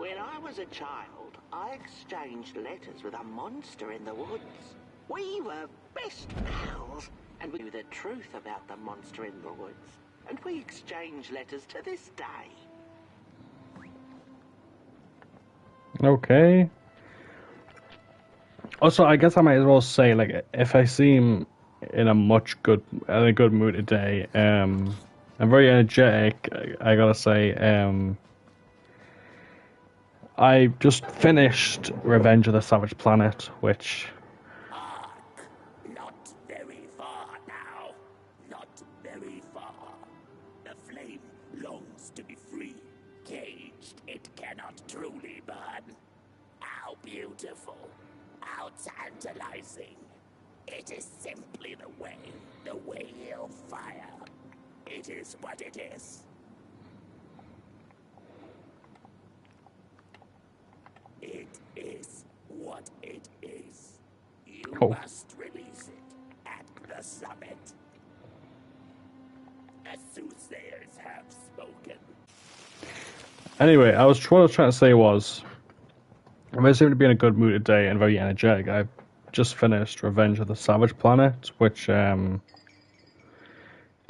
When I was a child, I exchanged letters with a monster in the woods. We were best pals, and we knew the truth about the monster in the woods. And we exchange letters to this day. Okay. Also, I guess I might as well say, like, if I seem in a good mood today, I'm very energetic. I gotta say, I just finished Revenge of the Savage Planet, which Not very far now. Not very far. The flame longs to be free. Caged, it cannot truly burn. How beautiful. How tantalizing. It is simply the way of fire. It is what it is. It is what it is. You Oh. must release it at the summit. The soothsayers have spoken. Anyway, what I was trying to say was, I seem to be in a good mood today and very energetic. I've just finished Revenge of the Savage Planet, which the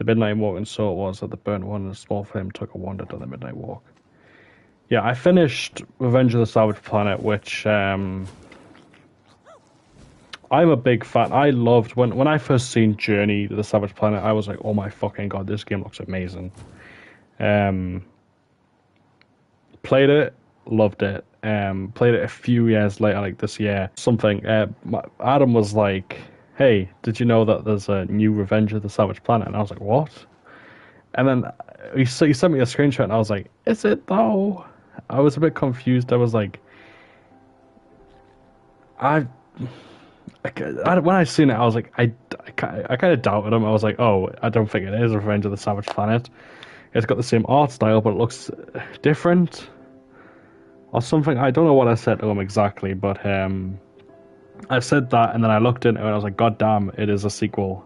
Midnight Walk and so it was that the burnt one and the small flame took a wander down the Midnight Walk. Yeah, I finished Revenge of the Savage Planet, which I'm a big fan. I loved when I first seen Journey to the Savage Planet. I was like, oh my fucking god, this game looks amazing. Played it, loved it. Played it a few years later, like this year. Adam was like, hey, did you know that there's a new Revenge of the Savage Planet? And I was like, what? And then he sent me a screenshot, and I was like, is it though? I was a bit confused. I was like, when I seen it, I was like, I kind of doubted him. I was like, oh, I don't think it is Revenge of the Savage Planet. It's got the same art style, but it looks different or something. I don't know what I said to him exactly, but I said that, and then I looked into it, and I was like, god damn, it is a sequel.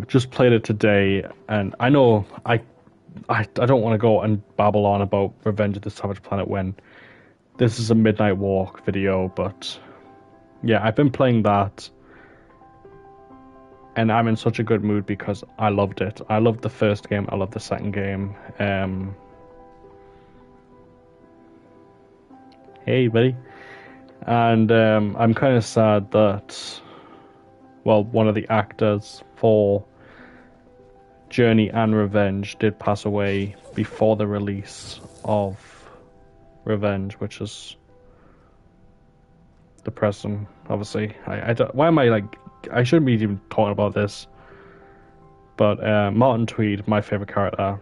Just played it today, and I know I don't want to go and babble on about Revenge of the Savage Planet when this is a Midnight Walk video, but yeah, I've been playing that, and I'm in such a good mood because I loved it. I loved the first game, I loved the second game. Hey, buddy. And I'm kind of sad that, well, one of the actors for Journey and Revenge did pass away before the release of Revenge, which is depressing, obviously. I don't, why am I like, I shouldn't be even talking about this, but Martin Tweed, my favorite character,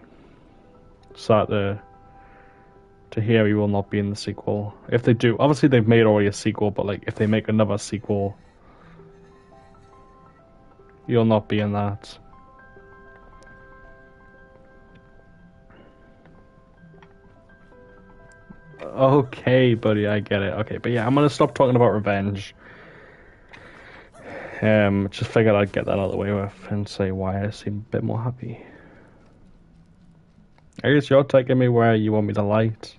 sad to hear he will not be in the sequel. If they do, obviously they've made already a sequel, but like if they make another sequel, you'll not be in that. Okay, buddy, I get it. Okay, but yeah, I'm gonna stop talking about Revenge. Just figured I'd get that out of the way with and say why I seem a bit more happy. I guess you're taking me where you want me to light.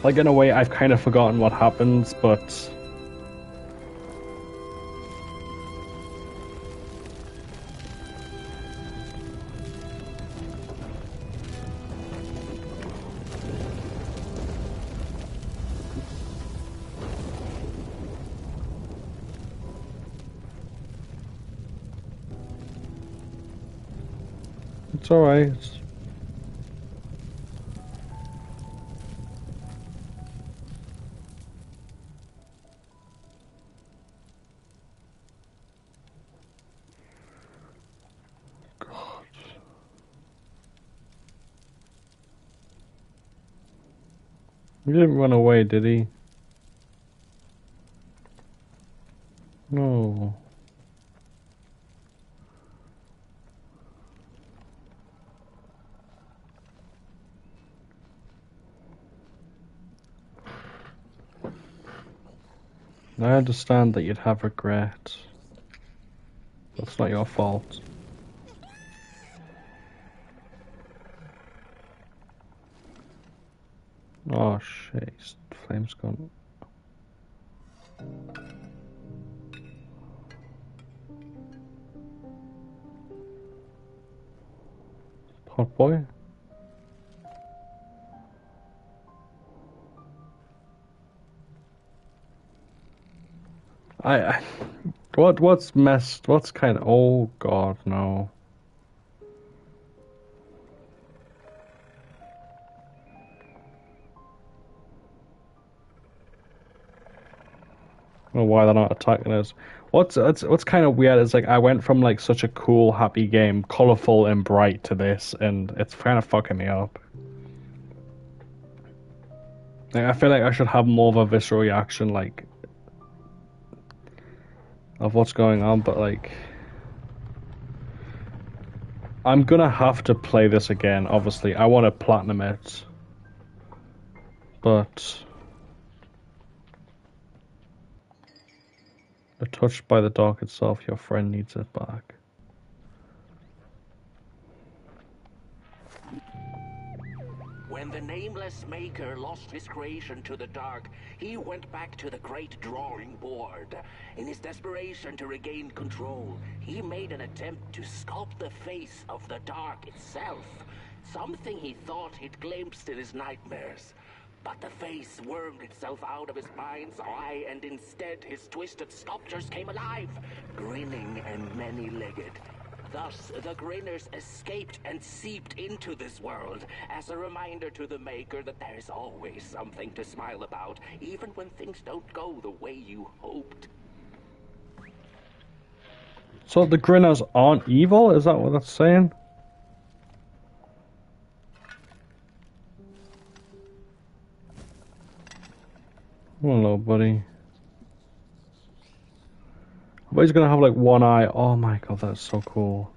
Like, in a way, I've kind of forgotten what happens, but it's alright. He didn't run away, did he? No. I understand that you'd have regret. That's not your fault. Oh shit, flame's gone. Hot boy? What's messed, what's kind of, oh god, no. I don't know why they're not attacking us. What's kind of weird is like I went from like such a cool, happy game, colorful and bright to this, and it's kind of fucking me up. Like, I feel like I should have more of a visceral reaction, like of what's going on, but like I'm gonna have to play this again. Obviously, I want to platinum it, but. Touched by the dark itself, your friend needs it back. When the nameless maker lost his creation to the dark, he went back to the great drawing board. In his desperation to regain control, he made an attempt to sculpt the face of the dark itself. Something he thought he'd glimpsed in his nightmares. But the face wormed itself out of his mind's eye, and instead his twisted sculptures came alive, grinning and many-legged. Thus, the grinners escaped and seeped into this world, as a reminder to the maker that there's always something to smile about, even when things don't go the way you hoped. So the grinners aren't evil? Is that what that's saying? Hello, buddy. But he's gonna have like one eye. Oh my god, that's so cool.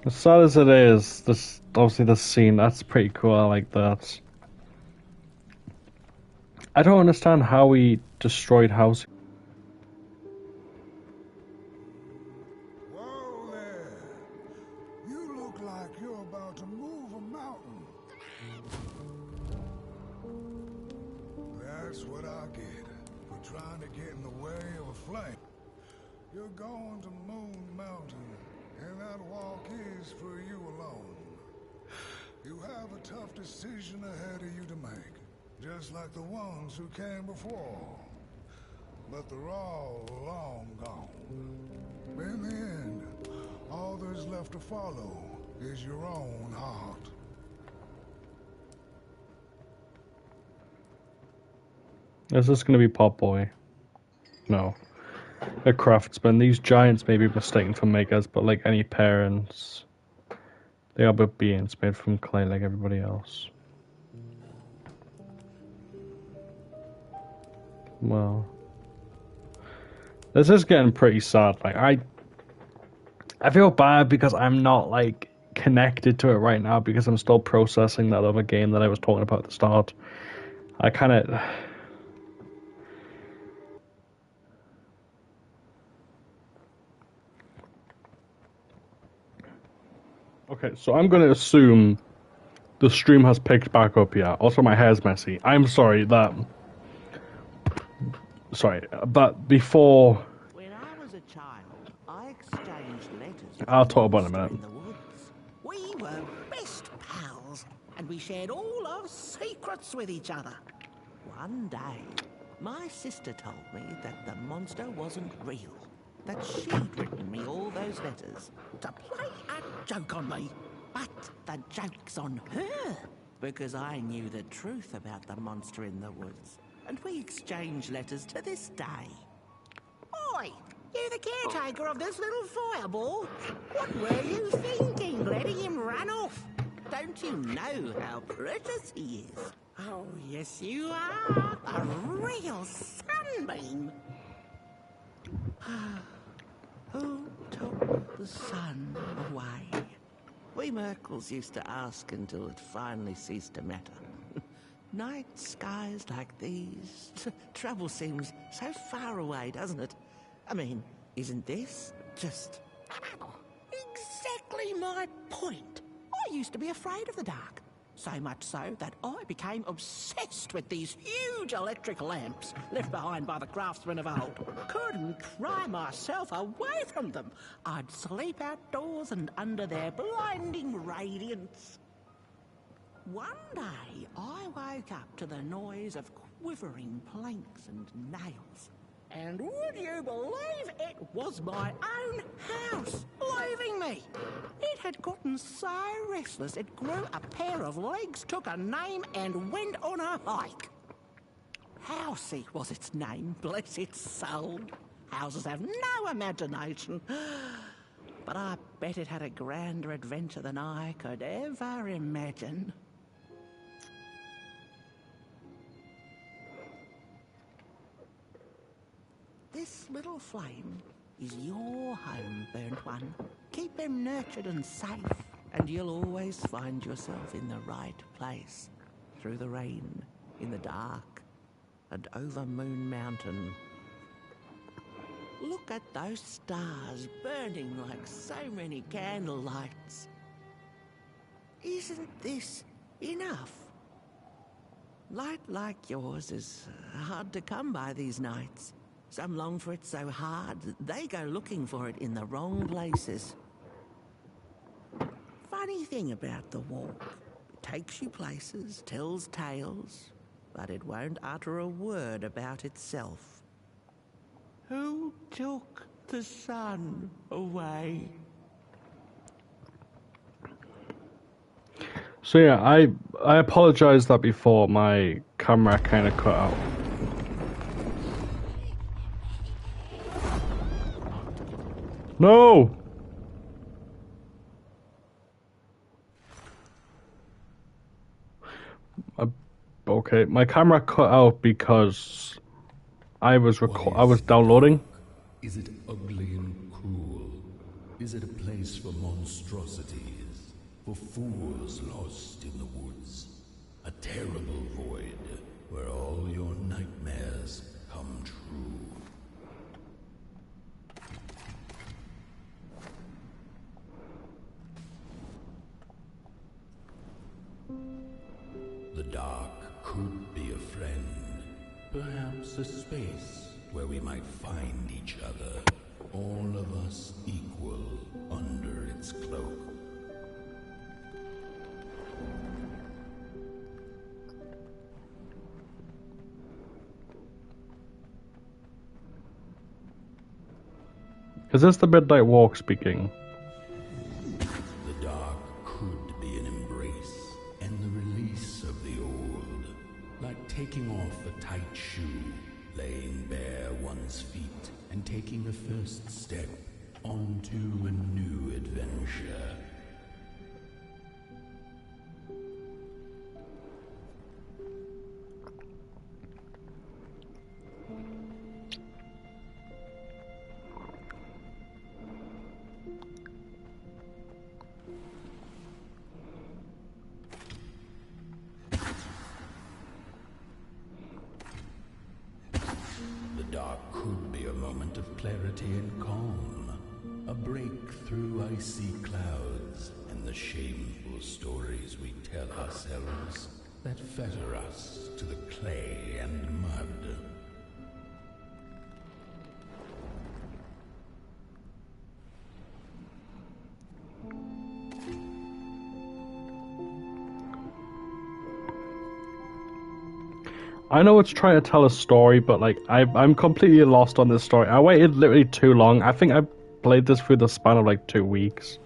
As sad as it is, this obviously the scene, that's pretty cool. I like that. I don't understand how we destroyed house. That's what I get for trying to get in the way of a flame. You're going to Moon Mountain, and that walk is for you alone. You have a tough decision ahead of you to make, just like the ones who came before. But they're all long gone. In the end, all there's left to follow is your own heart. Is this going to be Pop Boy? No. A craftsman. These giants may be mistaken for makers, but like any parents, they are but beings made from clay like everybody else. Well, this is getting pretty sad. Like I feel bad because I'm not like connected to it right now because I'm still processing that other game that I was talking about at the start. I kind of. Okay, so I'm going to assume the stream has picked back up here. Also, my hair's messy. I'm sorry that... Sorry, but before... When I was a child, I exchanged letters. I'll talk about it in a minute. In the woods. We were best pals, and we shared all our secrets with each other. One day, my sister told me that the monster wasn't real. That she'd written me all those letters to play a joke on me. But the joke's on her, because I knew the truth about the monster in the woods. And we exchanged letters to this day. Oi! You the caretaker of this little fireball? What were you thinking, letting him run off? Don't you know how precious he is? Oh, yes, you are. A real sunbeam. Who took the sun away? We Merkles used to ask until it finally ceased to matter. Night skies like these. Trouble seems so far away, doesn't it? I mean, isn't this just exactly my point? I used to be afraid of the dark. So much so that I became obsessed with these huge electric lamps left behind by the craftsmen of old. Couldn't pry myself away from them. I'd sleep outdoors and under their blinding radiance. One day, I woke up to the noise of quivering planks and nails. And would you believe it was my own house leaving me? It had gotten so restless it grew a pair of legs, took a name and went on a hike. Housey was its name, bless its soul. Houses have no imagination. But I bet it had a grander adventure than I could ever imagine. This little flame is your home, burnt one. Keep them nurtured and safe, and you'll always find yourself in the right place. Through the rain, in the dark, and over Moon Mountain. Look at those stars burning like so many candle lights. Isn't this enough? Light like yours is hard to come by these nights. Some long for it so hard, they go looking for it in the wrong places. Funny thing about the walk. It takes you places, tells tales, but it won't utter a word about itself. Who took the sun away? So yeah, I apologized that before my camera kind of cut out. No! Okay, my camera cut out because I was downloading. Is it ugly and cruel? Is it a place for monstrosities? For fools lost in the woods? A terrible void where all your nightmares come true? The dark could be a friend, perhaps a space where we might find each other, all of us equal under its cloak. Is this the Midnight Walk speaking? The dark could be an embrace and the release of the old, like taking off a tight shoe, laying bare one's feet, and taking the first step onto a new adventure. The dark could be a moment of clarity and calm, a break through icy clouds and the shameful stories we tell ourselves that fetter us to the clay and mud. I know it's trying to tell a story, but like I'm completely lost on this story. I waited literally too long. I think I played this through the span of like 2 weeks.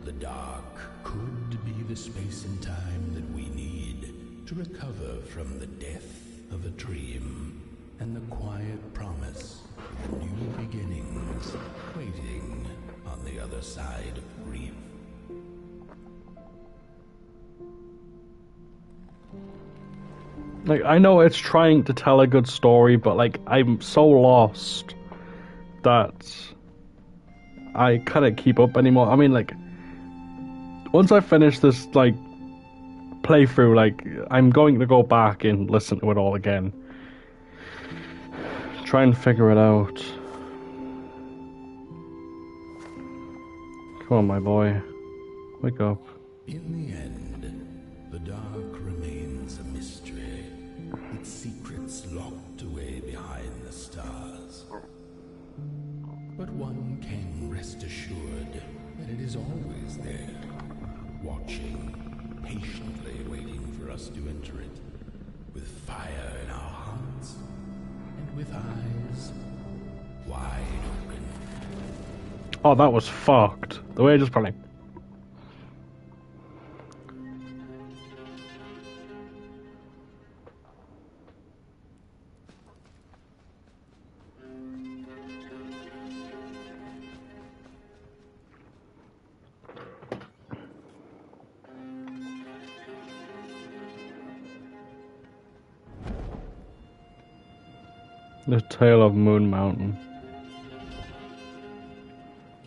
The dark could be the space and time that we need to recover from the death of a dream and the quiet promise of new beginnings waiting on the other side of grief. Like, I know it's trying to tell a good story, but like, I'm so lost that I couldn't keep up anymore. I mean, like, once I finish this, like, playthrough, like, I'm going to go back and listen to it all again. Try and figure it out. Come on, my boy. Wake up. In the end, the dark remains a mystery, its secrets locked away behind the stars. But one can rest assured that it is always there, watching, patiently waiting for us to enter it, with fire in our hearts and with eyes wide open. Oh, that was fucked. The way I just probably. The Tale of Moon Mountain.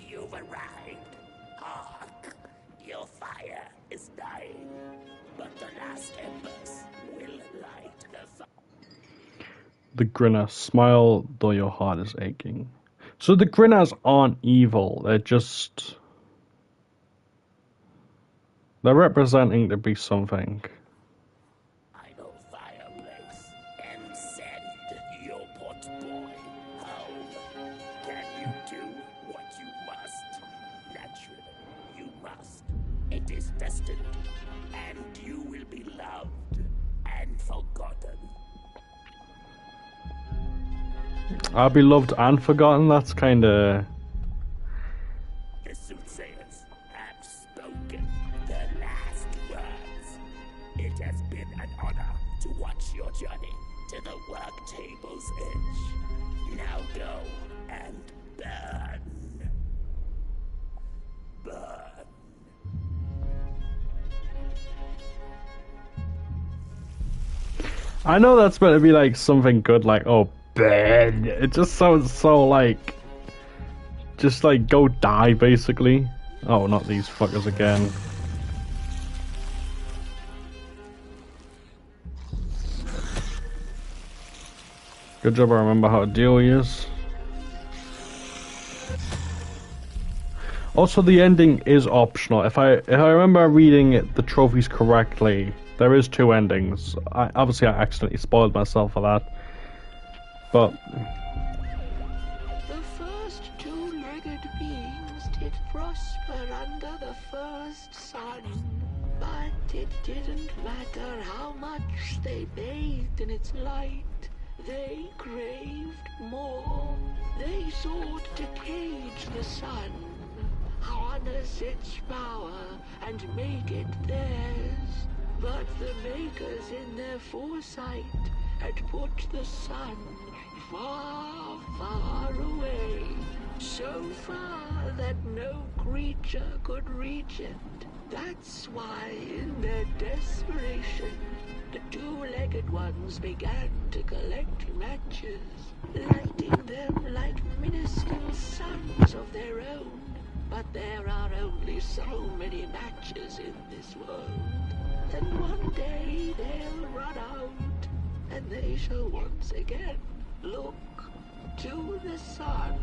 You've arrived. Hark! Your fire is dying, but the last embers will light the fire. The Grinner. Smile though your heart is aching. So the Grinners aren't evil. They're just... They're representing to be something. Final fireplace and send your potboy home. Can you do what you must? Naturally, you must. It is destined, and you will be loved and forgotten. I'll be loved and forgotten? That's kinda... The soothsayers have spoken the last words. It has been an honor to watch your journey to the work table's edge. Now go and burn. Burn. I know that's meant to be like something good, like, oh, Ben. It just sounds so like... Just like, go die, basically. Oh, not these fuckers again. Good job I remember how to deal with this. Also, the ending is optional. If I remember reading the trophies correctly, there is 2 endings. Obviously, I accidentally spoiled myself for that. But The first 2-legged beings did prosper under the first sun, but it didn't matter how much they bathed in its light. They craved more. They sought to cage the sun, harness its power, and make it theirs. But the makers in their foresight had put the sun far, far away, so far that no creature could reach it. That's why, in their desperation, the 2-legged ones began to collect matches, lighting them like minuscule suns of their own. But there are only so many matches in this world. And one day they'll run out, and they shall once again look to the sun.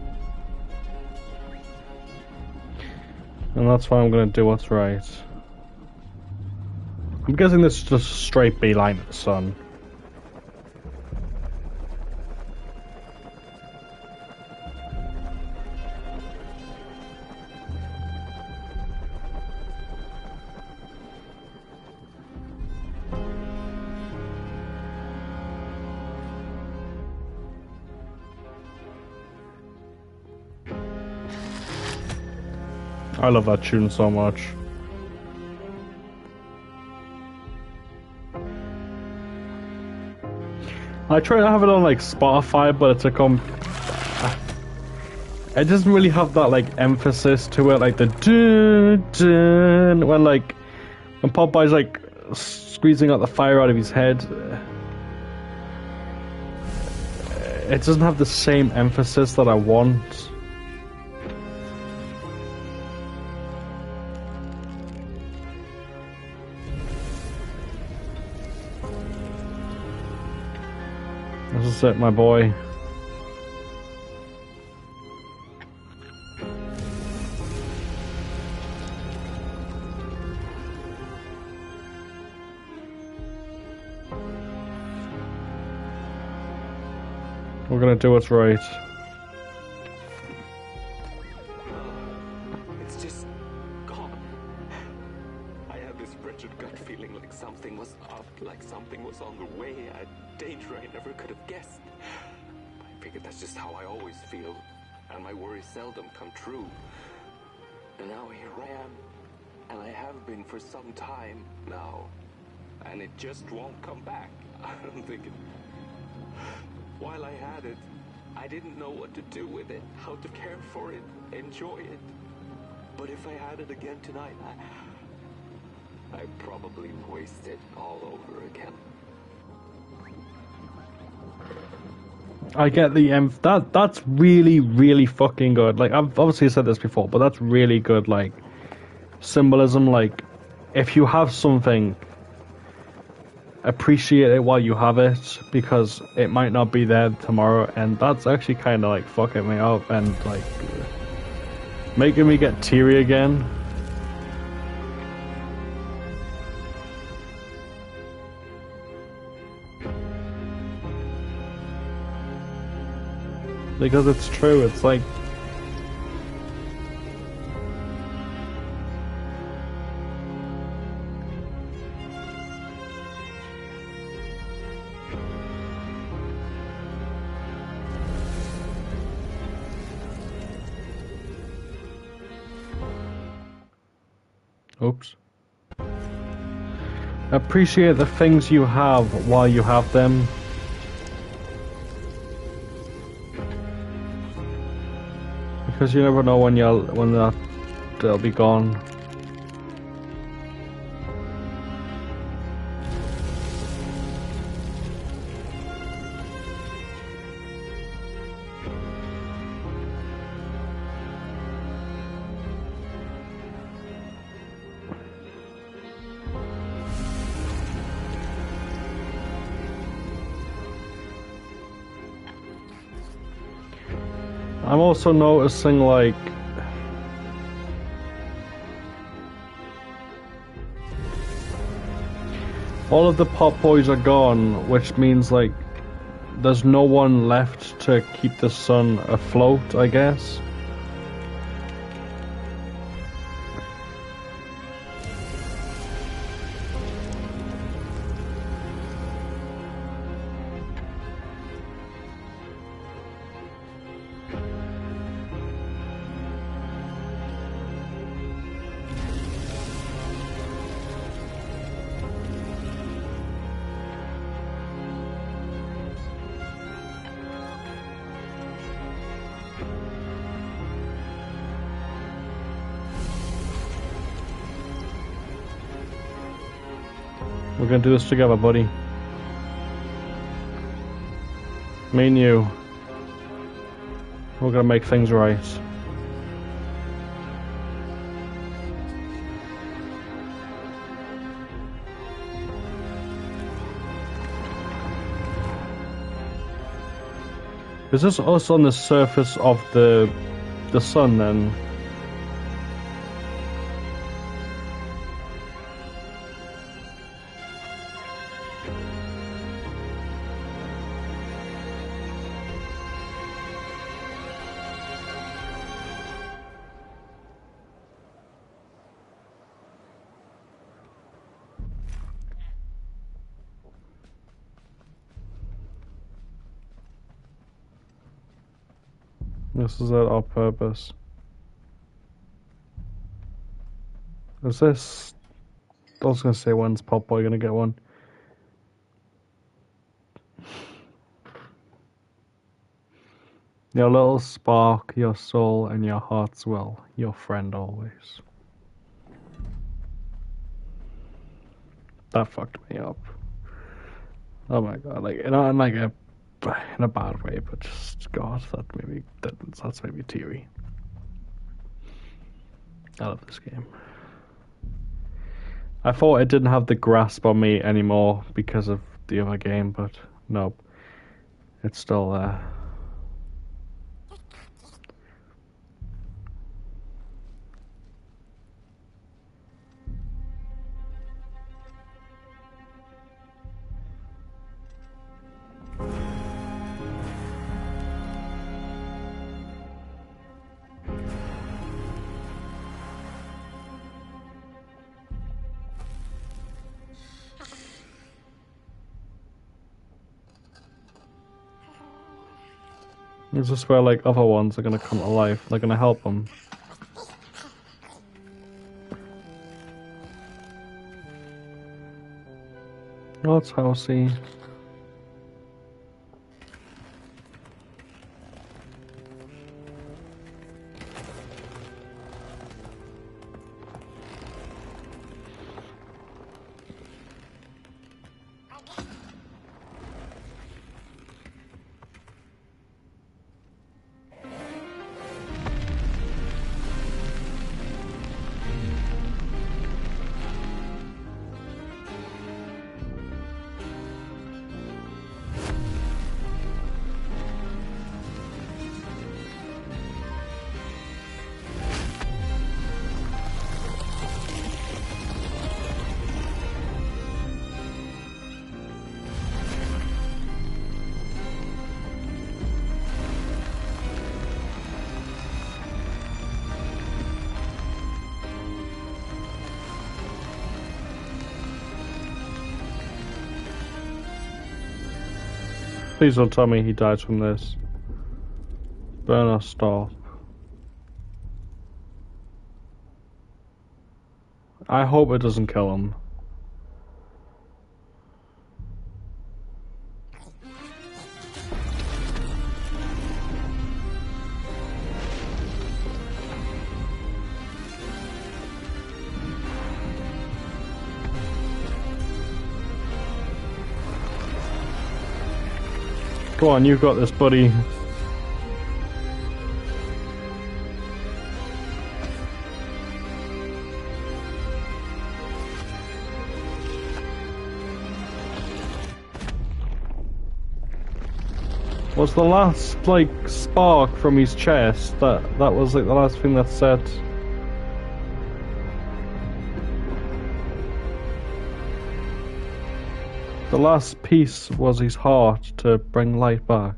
and that's why I'm gonna do what's right. I'm guessing this is just a straight beeline at the sun. I love that tune so much. I try to have it on like Spotify, but it's it doesn't really have that like emphasis to it, like the dun dun when Popeye's like squeezing out the fire out of his head. it doesn't have the same emphasis that I want. This is it, my boy. We're gonna do what's right. It's just gone. I had this wretched gut feeling like something was up, like something was on the way, a danger I never could have guessed. I figured that's just how I always feel, and my worries seldom come true. And now here I am, and I have been for some time now, and it just won't come back. I'm thinking, while I had it, I didn't know what to do with it, how to care for it, enjoy it. But if I had it again tonight, I'd probably waste it all over again. I get the that's really, really fucking good. Like, I've obviously said this before, but that's really good, like, symbolism. Like, if you have something, appreciate it while you have it, because it might not be there tomorrow. And that's actually kind of like fucking me up and like making me get teary again. Because it's true. It's like, oops. Appreciate the things you have while you have them. Because you never know when they'll be gone. I'm also noticing, like, all of the pop boys are gone, which means, like, there's no one left to keep the sun afloat, I guess. We're gonna do this together, buddy. Me and you. We're gonna make things right. Is this us on the surface of the sun then? This is at our purpose. Is this... I was gonna say, when's Pop Boy gonna get one? Your little spark, your soul, and your heart's will, your friend always. That fucked me up. Oh my god, like, you know, in like a in a bad way, but just God, that's maybe teary. I love this game. I thought it didn't have the grasp on me anymore because of the other game, but nope, it's still there. Is this where like other ones are gonna come to life? They're gonna help them. What's housey? Please don't tell me he dies from this. Burn or stop. I hope it doesn't kill him. Go on, you've got this, buddy. Was the last, like, spark from his chest, that was, like, the last thing that said... The last piece was his heart to bring light back.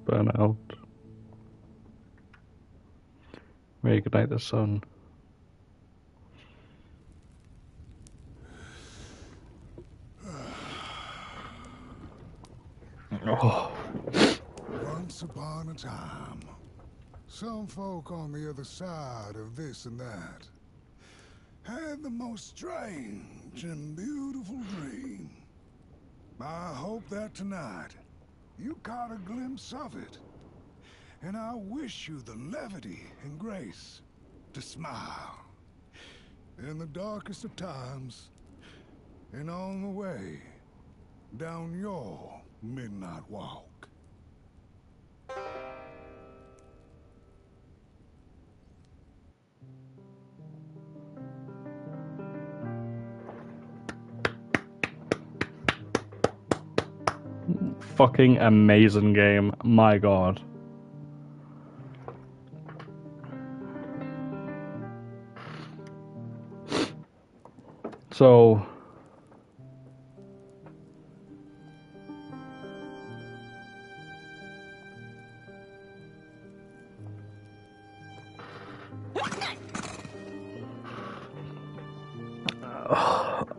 Burn out. Reignite the sun. Oh, Once upon a time, some folk on the other side of this and that had the most strange and beautiful dream. I hope that tonight you caught a glimpse of it. And I wish you the levity and grace to smile in the darkest of times and on the way down your midnight walk. fucking amazing game. My god. So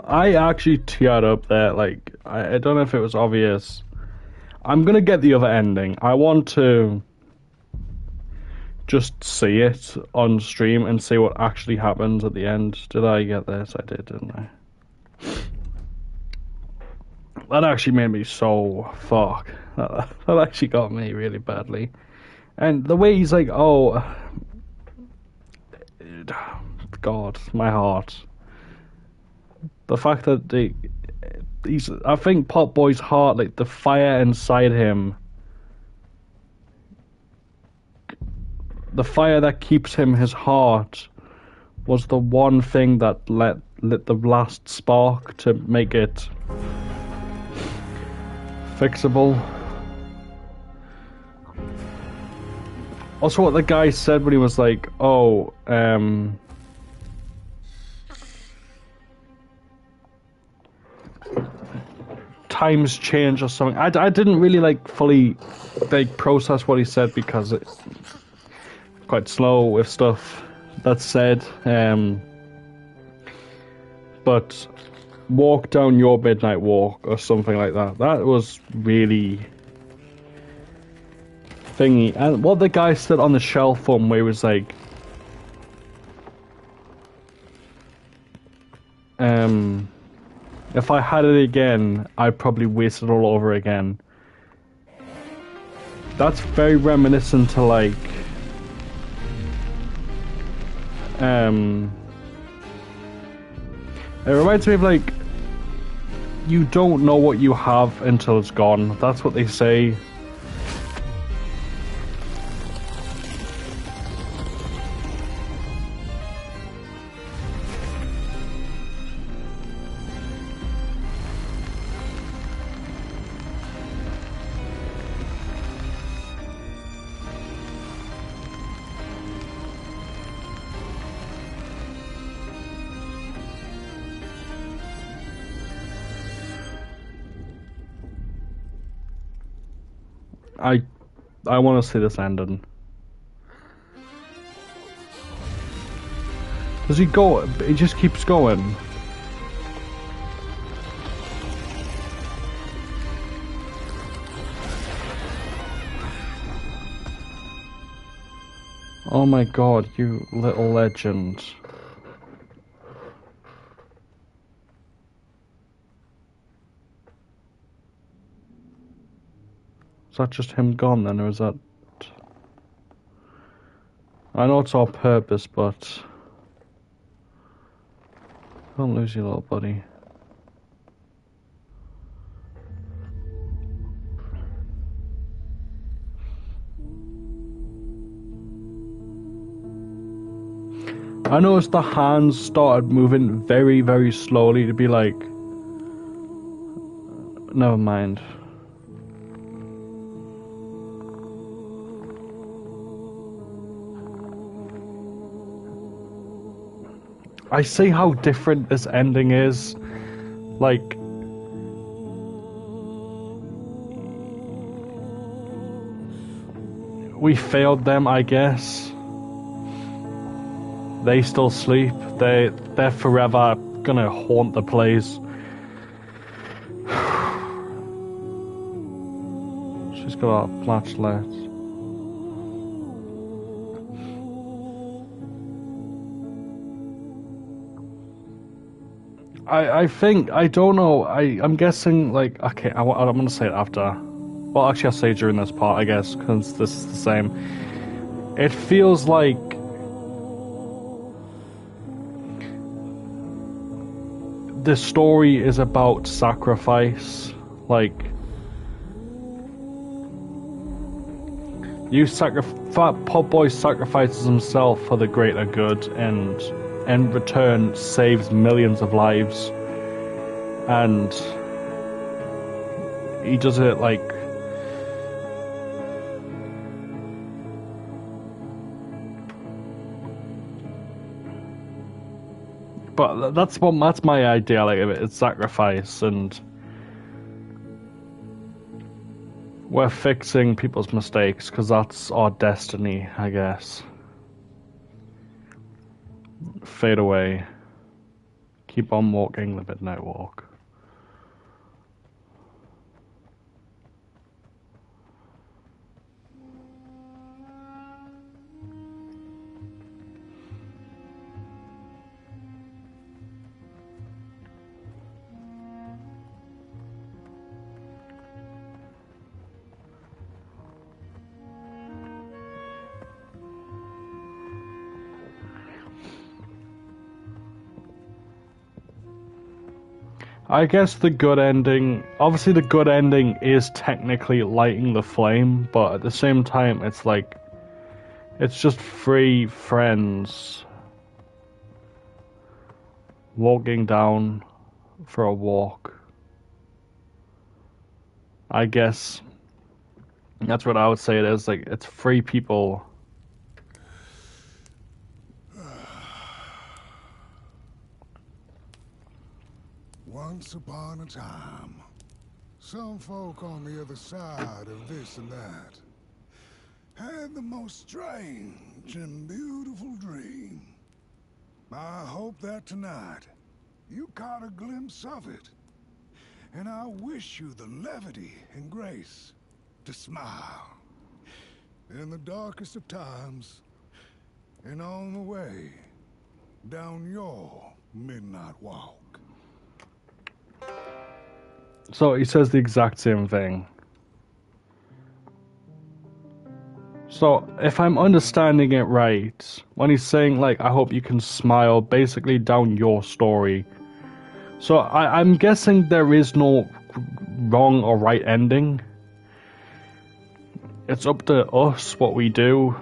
I actually teared up there. Like, I don't know if it was obvious. I'm gonna get the other ending. I want to just see it on stream and see what actually happens at the end. Did I get this? I did, didn't I? That actually made me so fuck. That actually got me really badly. And the way he's like, oh, God, my heart. The fact that I think Pop Boy's heart, like the fire inside him, the fire that keeps him his heart, was the one thing that lit the last spark to make it fixable. Also, what the guy said when he was like, oh, times change or something. I didn't really like fully like process what he said because it's quite slow with stuff that's said. But walk down your midnight walk or something like that. That was really thingy. And what the guy said on the shelf from where he was like, if I had it again, I'd probably waste it all over again. That's very reminiscent to like it reminds me of like, you don't know what you have until it's gone. That's what they say. I want to see this ending. Does he go? He just keeps going. Oh my god, you little legend. Is that just him gone then, or is that... I know it's all purpose, but... Don't lose your little buddy. I noticed the hands started moving very, very slowly to be like... Never mind. I see how different this ending is. Like, we failed them, I guess. They still sleep. They're forever gonna haunt the place. She's got a flashlight. I think, I don't know, I'm guessing, like, okay, I'm gonna say it after. Well, actually, I'll say it during this part, I guess, because this is the same. It feels like the story is about sacrifice. Like, Pot Boy sacrifices himself for the greater good, and in return saves millions of lives. And he does it like, but that's my idea, like, of it. It's sacrifice, and we're fixing people's mistakes because that's our destiny, I guess. Fade away. Keep on walking the midnight walk. I guess the good ending, obviously the good ending is technically lighting the flame, but at the same time it's like, it's just three friends walking down for a walk. I guess that's what I would say it is, like, it's three people. Once upon a time, some folk on the other side of this and that had the most strange and beautiful dream. I hope that tonight you caught a glimpse of it, and I wish you the levity and grace to smile in the darkest of times and on the way down your midnight walk. So he says the exact same thing. So if I'm understanding it right, when he's saying, like, I hope you can smile, basically down your story. So I'm guessing there is no wrong or right ending. It's up to us what we do.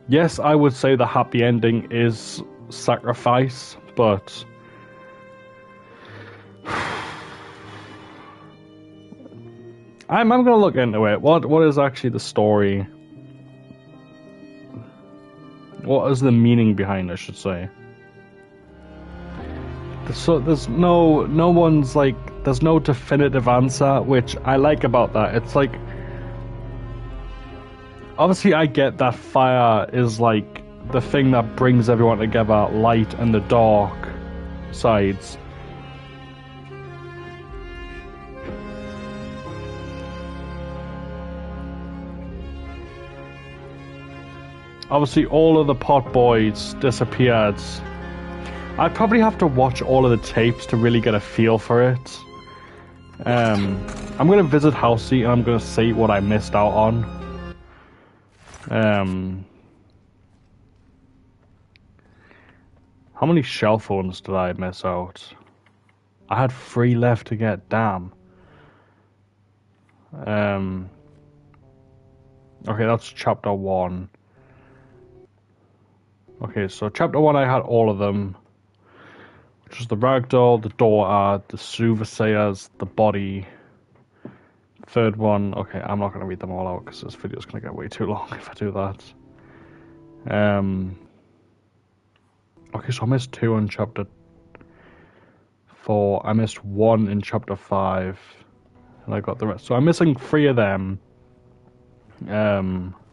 Yes, I would say the happy ending is sacrifice, but I'm gonna look into it. What is actually the story? What is the meaning behind it, I should say? So there's no one's, like, there's no definitive answer, which I like about that. It's like, obviously I get that fire is like the thing that brings everyone together, light and the dark sides. Obviously all of the pot boys disappeared. I'd probably have to watch all of the tapes to really get a feel for it. I'm gonna visit Housey and I'm gonna see what I missed out on. How many shell phones did I miss out? I had 3 left to get, damn. Okay, that's chapter 1. Okay, so chapter 1 I had all of them. Which was the ragdoll, the daughter, the soothsayers, the body. Third one, okay, I'm not going to read them all out because this video's going to get way too long if I do that. Okay, so I missed 2 in chapter 4. I missed 1 in chapter 5. And I got the rest. So I'm missing 3 of them.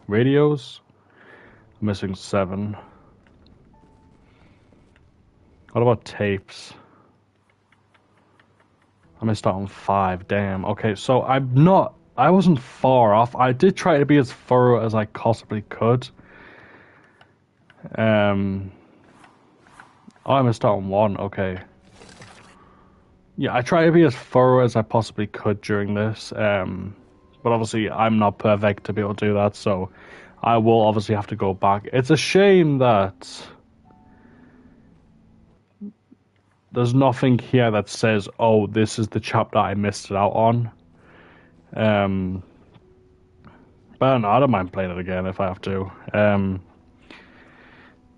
Radios. I'm missing 7. What about tapes? I missed out on 5. Damn. Okay, so I wasn't far off. I did try to be as thorough as I possibly could. Oh, I missed out on 1. Okay. Yeah, I tried to be as thorough as I possibly could during this. But obviously, I'm not perfect to be able to do that, so I will obviously have to go back. It's a shame that there's nothing here that says, "Oh, this is the chapter I missed it out on." But I don't know. I don't mind playing it again if I have to.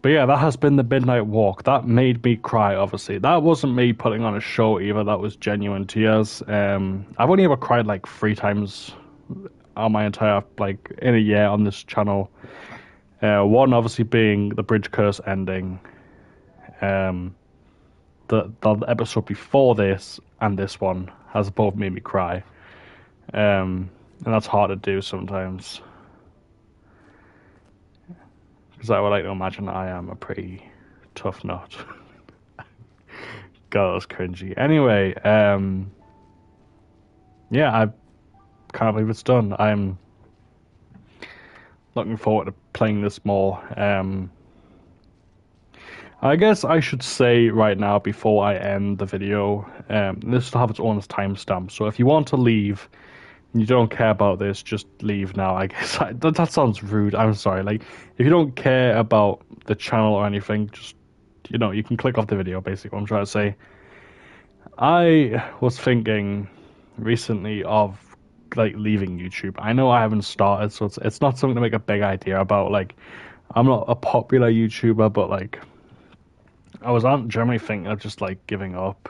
But yeah, that has been the midnight walk. That made me cry, obviously. That wasn't me putting on a show either. That was genuine tears. I've only ever cried like 3 times on my entire, like, in a year on this channel. One obviously being the Bridge Curse ending. The episode before this and this one has both made me cry. And that's hard to do sometimes. Because I would like to imagine I am a pretty tough nut. God, that was cringy. Anyway, yeah, I can't believe it's done. I'm looking forward to playing this more. I guess I should say right now before I end the video, this will have its own timestamp. So if you want to leave and you don't care about this, just leave now. I guess that sounds rude. I'm sorry. Like, if you don't care about the channel or anything, just, you know, you can click off the video. Basically, what I'm trying to say. I was thinking recently of like leaving YouTube. I know I haven't started, so it's not something to make a big idea about. Like, I'm not a popular YouTuber, but like, I was generally thinking of just like giving up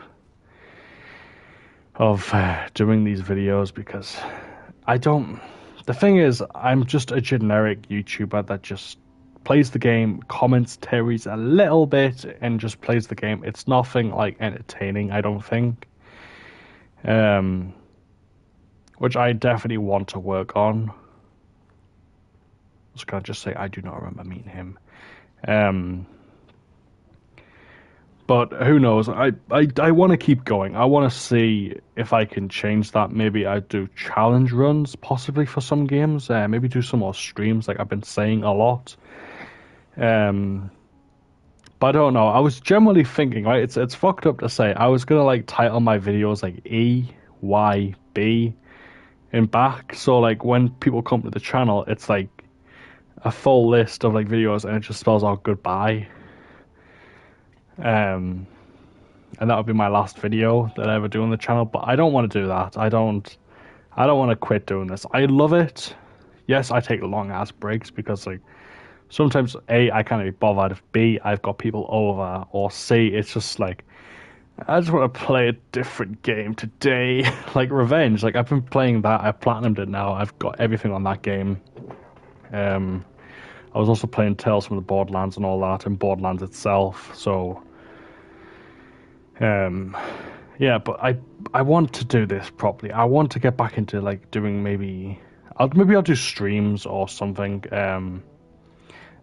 of doing these videos because I don't. The thing is, I'm just a generic YouTuber that just plays the game, comments, theories a little bit, and just plays the game. It's nothing like entertaining, I don't think. Which I definitely want to work on. I was gonna just say I do not remember meeting him. But who knows? I want to keep going. I want to see if I can change that. Maybe I do challenge runs, possibly for some games. Maybe do some more streams, like I've been saying a lot. But I don't know. I was generally thinking, right? It's fucked up to say. I was gonna like title my videos like EYB in back, so like when people come to the channel, it's like a full list of like videos, and it just spells out goodbye. And that would be my last video that I ever do on the channel. But I don't want to do that. I don't want to quit doing this. I love it. Yes, I take long ass breaks because like sometimes A, I can't be bothered. B, I've got people over, or C, it's just like I just want to play a different game today. Like Revenge. Like I've been playing that. I platinumed it now. I've got everything on that game. I was also playing Tales from the Borderlands and all that, and Borderlands itself. So, yeah, but I want to do this properly. I want to get back into like doing maybe I'll do streams or something. And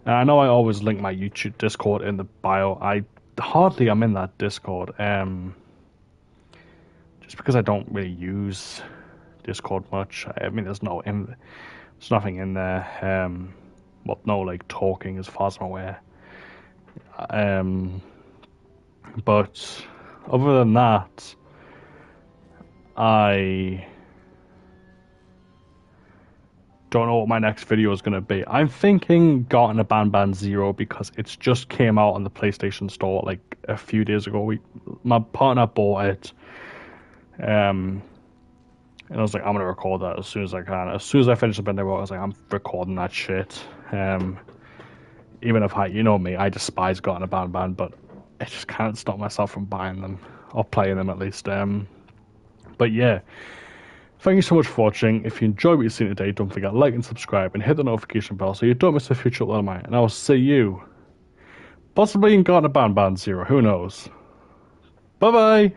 I know I always link my YouTube Discord in the bio. I hardly am in that Discord. Just because I don't really use Discord much. I mean, there's nothing in there. Well, no, like talking as far as I'm aware. But other than that, I don't know what my next video is going to be. I'm thinking Garten of Banban Zero because it's just came out on the PlayStation Store like a few days ago. My partner bought it. And I was like, I'm going to record that as soon as I can. As soon as I finished the bender, I was like, I'm recording that shit. Even if you know me, I despise Garten of Banban, but I just can't stop myself from buying them. Or playing them at least. But yeah. Thank you so much for watching. If you enjoyed what you've seen today, don't forget to like and subscribe and hit the notification bell so you don't miss a future upload of mine. And I will see you possibly in Garten of Banban Zero. Who knows? Bye bye!